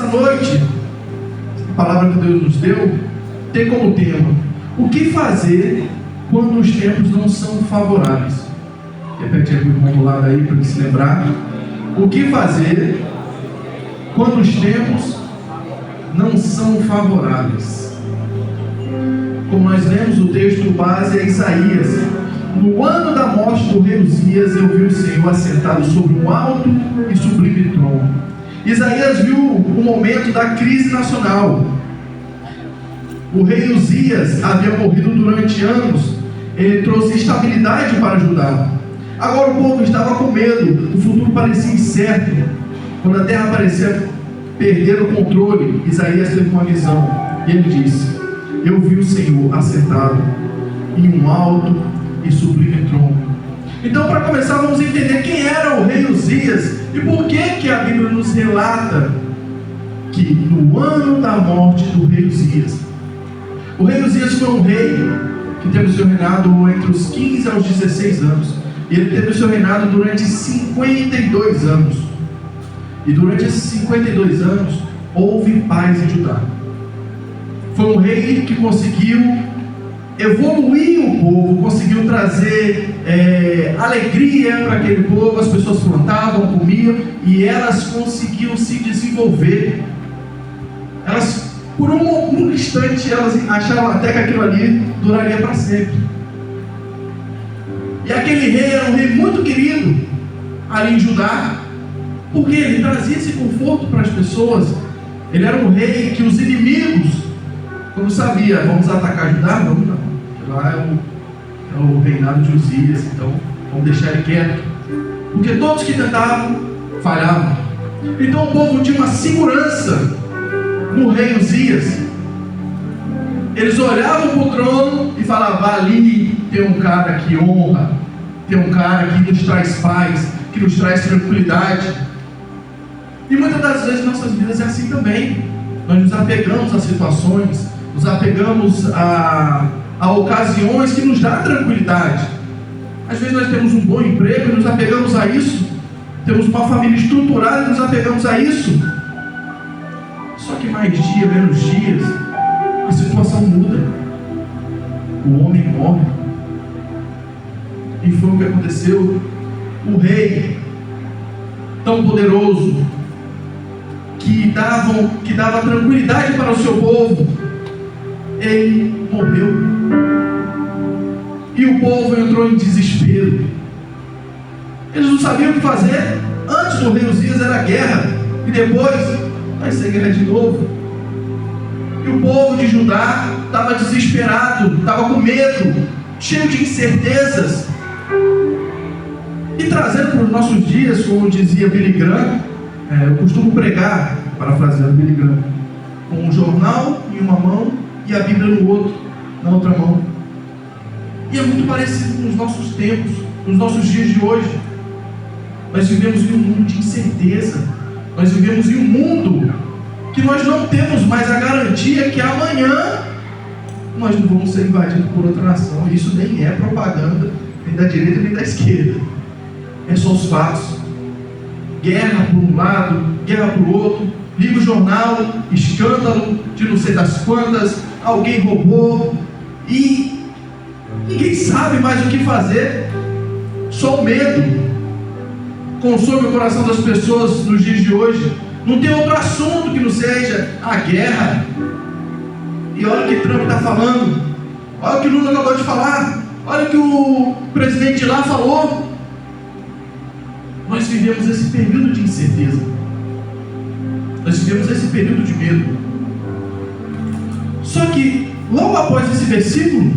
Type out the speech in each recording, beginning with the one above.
noite, a palavra que Deus nos deu tem como tema: o que fazer quando os tempos não são favoráveis? Repete aí para o lado aí para ele se lembrar. O que fazer quando os tempos não são favoráveis? Como nós lemos, o texto base é Isaías. No ano da morte do rei Uzias, eu vi o Senhor assentado sobre um alto e sublime trono. Isaías viu o momento da crise nacional. O rei Uzias havia morrido durante anos. Ele trouxe estabilidade para Judá. Agora o povo estava com medo. O futuro parecia incerto. Quando a terra parecia perder o controle, Isaías teve uma visão. E ele disse: eu vi o Senhor assentado em um alto e sublime trono. Então, para começar, vamos entender quem era o rei Uzias e por que a Bíblia nos relata que no ano da morte do rei Uzias, o rei Uzias foi um rei que teve o seu reinado entre os 15 aos 16 anos. E ele teve o seu reinado durante 52 anos. E durante esses 52 anos houve paz em Judá. Foi um rei que conseguiu evoluir o povo, conseguiu trazer alegria para aquele povo. As pessoas plantavam, comiam e elas conseguiam se desenvolver. Elas, por um instante, elas achavam até que aquilo ali duraria para sempre. E aquele rei era um rei muito querido ali em Judá, porque ele trazia esse conforto para as pessoas. Ele era um rei que os inimigos, quando sabia, vamos atacar Judá, vamos não. Lá é o reinado de Uzias, então vamos deixar ele quieto. Porque todos que tentavam, falhavam. Então o povo tinha uma segurança no rei Uzias. Eles olhavam para o trono e falavam: ali tem um cara que honra, tem um cara que nos traz paz, que nos traz tranquilidade. E muitas das vezes nossas vidas é assim também. Nós nos apegamos a situações, nos apegamos a ocasiões que nos dão tranquilidade. Às vezes nós temos um bom emprego e nos apegamos a isso. Temos uma família estruturada e nos apegamos a isso. Só que mais dia, menos dias, a situação muda. O homem morre. E foi o que aconteceu. O rei, tão poderoso, que dava tranquilidade para o seu povo, ele morreu. E o povo entrou em desespero. Eles não sabiam o que fazer. Antes do rei Uzias era guerra, e depois vai ser guerra de novo. E o povo de Judá estava desesperado, estava com medo, cheio de incertezas. E trazendo para os nossos dias, como dizia Billy Graham, eu costumo pregar, parafraseando Billy Graham, com um jornal em uma mão e a Bíblia na outra mão. E é muito parecido com os nossos tempos, nos nossos dias de hoje. Nós vivemos em um mundo de incerteza. Nós vivemos em um mundo que nós não temos mais a garantia que amanhã nós não vamos ser invadidos por outra nação. Isso nem é propaganda, nem da direita nem da esquerda. É só os fatos. Guerra por um lado, guerra por outro. Liga o jornal, escândalo de não sei das quantas, alguém roubou e ninguém sabe mais o que fazer. Só o medo consome o coração das pessoas nos dias de hoje. Não tem outro assunto que não seja a guerra. E olha o que Trump está falando, olha o que Lula acabou de falar, olha o que o presidente lá falou. Nós vivemos esse período de incerteza, nós vivemos esse período de medo. Só que logo após esse versículo,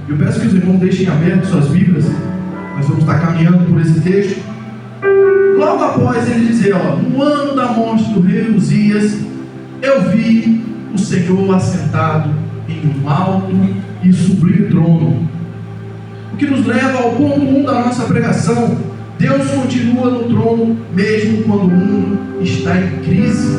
eu peço que os irmãos deixem abertas suas Bíblias, nós vamos estar caminhando por esse texto. Logo após ele dizer, no ano da morte do rei Uzias, eu vi o Senhor assentado em um alto e sublime trono. O que nos leva ao ponto 1 da nossa pregação: Deus continua no trono mesmo quando o mundo está em crise.